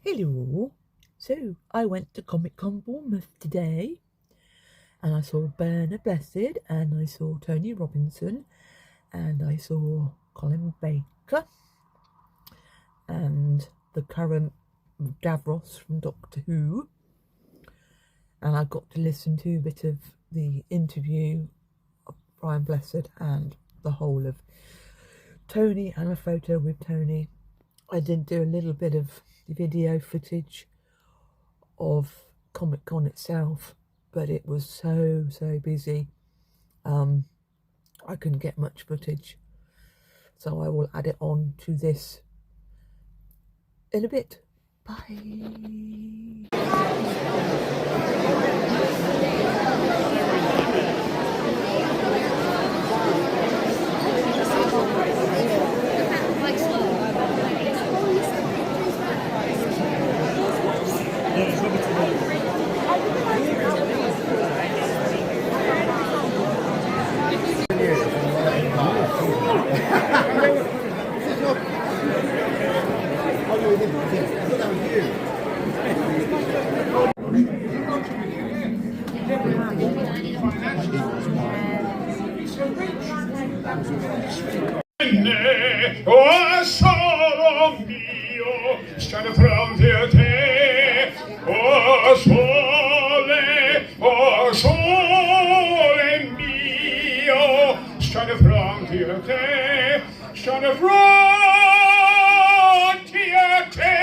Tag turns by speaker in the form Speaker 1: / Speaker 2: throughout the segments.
Speaker 1: Hello. So I went to Comic Con Bournemouth today and I saw Bernard Blessed and I saw Tony Robinson and I saw Colin Baker and the current Davros from Doctor Who, and I got to listen to a bit of the interview of Brian Blessed and the whole of Tony and a photo with Tony. I did do a little bit of video footage of Comic Con itself, but it was so busy. I couldn't get much footage, so I will add it on to this in a bit. Bye.
Speaker 2: Oh, solo mio, stanno pronti a te. Oh, sole mio, stanno pronti a te. Stanno pronti a te.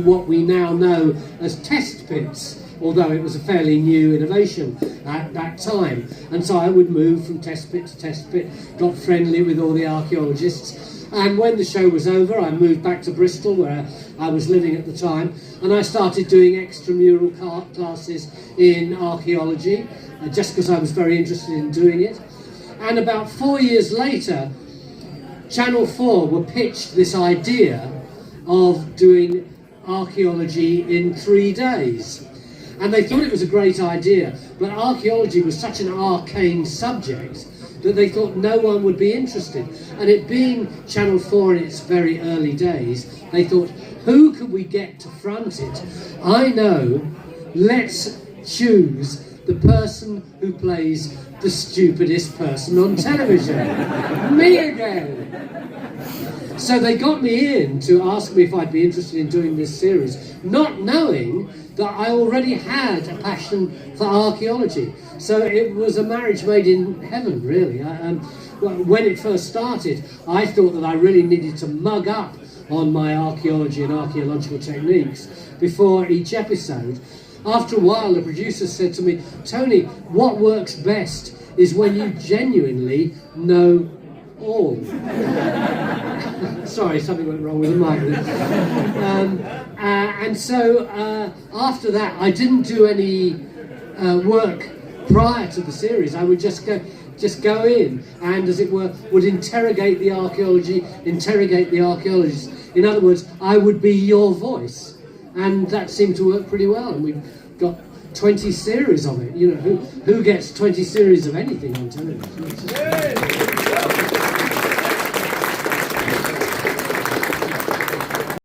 Speaker 3: What we now know as test pits, although it was a fairly new innovation at that time. And so I would move from test pit to test pit, got friendly with all the archaeologists, and when the show was over I moved back to Bristol where I was living at the time, and I started doing extramural classes in archaeology just because I was very interested in doing it. And about 4 years later, Channel 4 were pitched this idea of doing archaeology in 3 days, and they thought it was a great idea, but archaeology was such an arcane subject that they thought no one would be interested. And it being Channel 4 in its very early days, they thought, who could we get to front it? I know, let's choose the person who plays the stupidest person on television. Me again. So they got me in to ask me if I'd be interested in doing this series, not knowing that I already had a passion for archaeology. So it was a marriage made in heaven, really. When it first started, I thought that I really needed to mug up on my archaeology and archaeological techniques before each episode. After a while, the producer said to me, "Tony, what works best is when you genuinely know all." Sorry, something went wrong with the mic. And so after that, I didn't do any work prior to the series. I would just go in and, as it were, would interrogate the archaeologists. In other words, I would be your voice, and that seemed to work pretty well. And we've got 20 series of it. You know, who gets 20 series of anything on television?